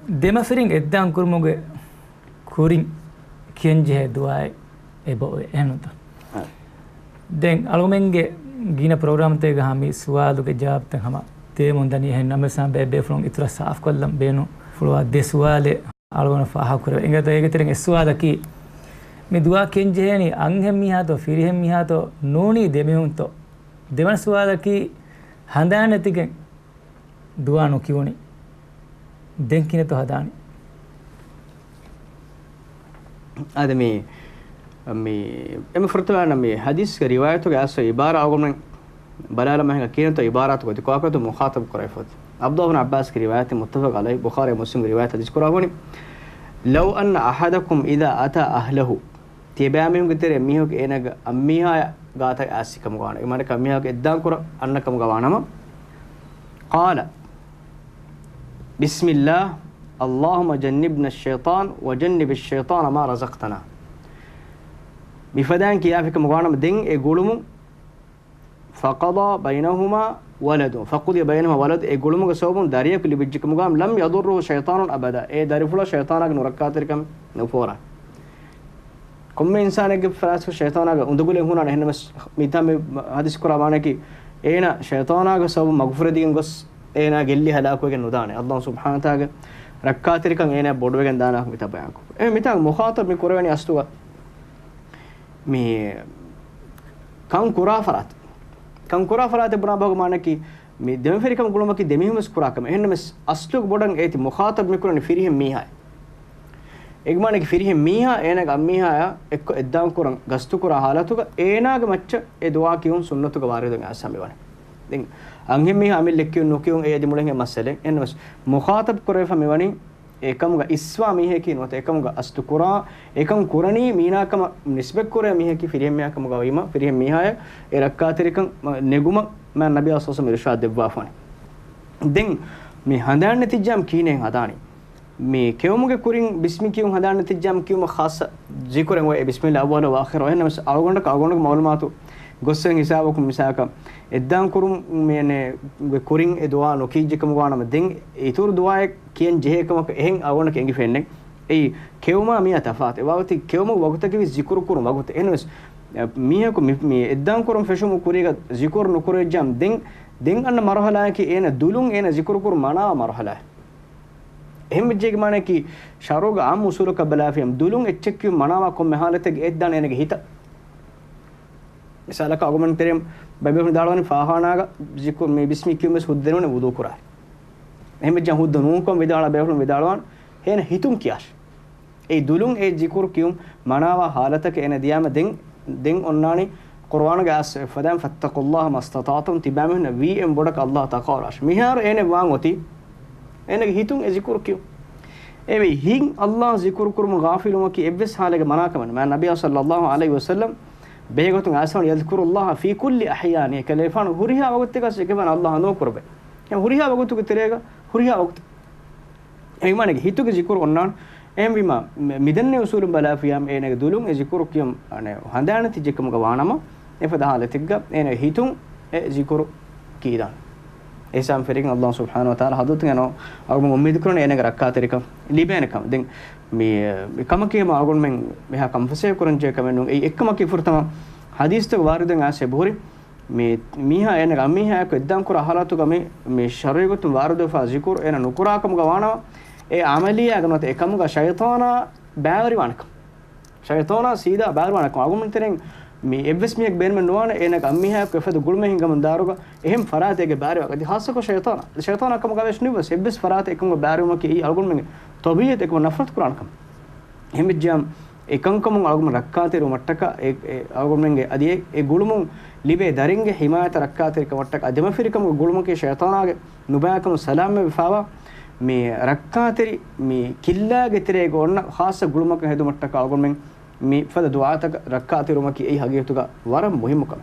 දෙමෆරින් එද්දාන් කුරුමුගේ කුරින් කියන්ජේ දුවයි එබෝ එනත දැන් අලුමෙන්ගේ ගින ප්‍රෝග්‍රෑම් තේ ගහමි සුවාලුගේ ජවාබ් තේ හම තේ මොන්දනි හෙන් නම්බසම් බේ ෆ්‍රොම් ඉතර සාෆ් කොල්ලම් බේනු ෆුලවා දෙසුවාලේ අලුන ෆාහ කර එංගත ඒක තරෙන් එසුවාලකි මේ දුවා කියන්ජේනි අංහෙම් මිහාතෝ ෆිරිහෙම් මිහාතෝ නෝනි දෙමෙහුන්තෝ දෙවන සුවාලකි හඳානතිගෙන් දුවා නොකියුනි දැන් කිනතෝ හදානි ආදමි එම ෆෘතවාන මේ හදීස් ක රිවායතු ක අස්ස ඉබාරා අවගමන බලාල මහඟ කියනතෝ ඉබාරාතු ක දිකවකතු මුඛාතබ කරයිෆත් අබ්දුල්ලාහ් ඉබ්න අබ්බාස් ක රිවායත් මුත්තෆaq අලයි බුඛාරි මුස්ලිම් රිවායත් හදීස් කරවනි ලව් අන්න අහදකුම් ඉදා අතා අහ්ලහු තිබෑමිහුන් ගතර මිහුක එනග අම්මිහා ගාත ආසිකම ගාන එමර කම්මිහාක එද්දාන් කර අන්නකම ගවානම قال بسم الله اللهم جنبنا الشيطان وجنب الشيطان ما رزقتنا بفدان كيافك مغانم دين اي غولمو فقضى بينهما ولد فقضي بينهما ولد اي غولمو سوبون داريك لبجك مغام لم يضره شيطان ابدا اي دارفلا شيطانك نركاتركم نفورا كم انسانك فراس شيطانك اندغول هنا نهنم ميتام حديث قرآنك اينا شيطانك سوب مغفرتين غس اينا گلي هلاكوගෙන් නුදානේ අල්ලාහ් සුබ්හානහු තාලා රක්කාතිරිකන් එන බොඩුවෙන් දානක් මිත බයන්කෝ එමෙ මිතන් මුඛාතබ් මේ කරවැනි අස්තුව මේ කන් කුරාෆරාත් බුනා භග මානකි මේ දෙමෙෆරිකම ගුලමකි දෙමිහුමස් කුරාකම එහෙන්නම අස්තුක බොඩන් ඒති මුඛාතබ් මේ කරන්නේ ෆිරිහෙම් මීහායි එග්මානකි ෆිරිහෙම් මීහා එනග අම්මීහාය එක්ක එද්දාම් කුරන් ගස්තු කුරා හාලතුක ඒනාග මච්ච ඒ දුවා කියුන් සුන්නතුක වාරියදන් අසම්බවනේ දැන් අංගෙ මේ අමිල් ලෙක්කියු නොකියුන් ඒ දිමුලෙන් මස්සලෙන් එන්නවස් මුඛාතබ් කරේෆ මෙවණි ඒකමුග ඉස්වාමී හේකි නොත ඒකමුග අස්තු කුරා ඒකම් කුරණී මීනාකම නිස්බෙක් කුරේ මිහකි ෆිරිහෙම් මිහකම ගවීම ෆිරිහෙම් මිහාය ඒ රක්කාතරිකන් නෙගුම මම නබි අස්සසම ඉර්ෂාද් දෙවවාෆනි දැන් මේ හඳාන්න තිජ්ජම් කීනෙන් හදානි මේ කෙවමුගේ කුරින් බිස්මි කියුන් හදාන්න තිජ්ජම් කියුම ખાસ ජිකුරෙන් ඔය බිස්මිල්ලාහ් අවවල වාඛිර එන්නවස් අවගොණ්ඩ මවුල්මාතු ගොස්සෙන් හිසාවකුම් මිසාකම් එද්දාන් කුරුම් මේනේ කුරින් ඒ දුවා නොකීජකම ගානම දෙන් ඊතුරු දුවාය කියන් ජෙහෙකමක එහෙන් අවවණ කෙඟි ෆෙන්නේ ඒ කෙවමා මිය තෆාත් ඒ වගති කෙවම වගත කිවි zikru කුරුම් වගත එනවස් මියක මේ එද්දාන් කුරුම් ෆෙෂුම කුරිග zikru නුකුරේ ජම් දෙන් අන්න මරහලා කි එන දුලුන් එන zikru කුරුම් මනා මරහලා එහෙම ජෙක මානේ කි ශරෝග ආම් උසුලක බලාෆියම් දුලුන් එච්චක් කි මනාවා කොම් මහලත එද්දාන් එනගේ හිත misalaka argument terem babe දාලවනේ ෆාහානාග zikr මේ බිස්මි කියුමස් හුද්දෙනෝනේ වුදු කරා එහෙම ජන් හුද්ද නූකම් විදාලා බේහුන විදාලවන් හේන හිතුම් කියාස් ඒ දුලුන් ඒ zikr කියුම් මනාවා حالتක එන දියාම දෙන් ඔන්නානි කුර්ආන ගාස් ෆදම් ෆත්තකුල්ලාහ මස්තතාතුම් තිබාමන වීඑම් බොඩක අල්ලාහ් තකාරාස් මිහාර එනේ වාන්ොති එනගේ හිතුම් ඒ zikr කියුම් එවි හින් අල්ලාහ් zikr කුරුම ගාෆිලුම කි එවස් හාලගේ මනාකමන මම නබිය සල්ලල්ලාහු අලයිහි වසල්ලම් بيغوتن اسون يذكر الله في كل احيانه كليفان هوريها وقتك كمان الله نو قربه يعني هوريها وقتك تريغا هوريها وقت اي مانك هيتوك ذكر ونان ام بما ميدن usulum bala fiyam enege dulum e zikru kiyam ane handana tijekam gawanama efada halatigga ene hitun e zikru kidan esam ferin Allah subhanahu wa taala hadutun ano agum ummid kurone enege rakkaterikam libenekam den me kamake ma agun men meha kamfase kurun je kamenun ei ekkamake furtama hadis to waruden ase bori me miha ene gammiha ko eddam kur ahalatu game me shari'atun warudu fa zikr ena nukurakam gawana e amaliya ganot ekam ga shaytana baari wanakam shaytana sida baari wanakam agun teren me evs miek benmen nuwana ena gammiha ko efadu gulme hingam daruga ehem faratege baari wagadi hasako shaytana kam gavesh nibas evs farate ekam ga baari waki ei agun men तबीयत एक नफरत कुरान कम हिमज्जम एकंकम आगम रक्काते मट्टक आगमेंगे अदि ए गुळुमु लिबे दरिंगे हिमायत रक्काते मट्टक अदम फिरिकम गुळुमु के शैतानागे नुबाकम सलाम में विफावा मे रक्काते मे किल्लागे तिरे गोन्न खास गुळुमु के हेदु मट्टक आगमें मे फद दुआ तक रक्काते रुमकी ए हगियतुगा वरम मुहिम कम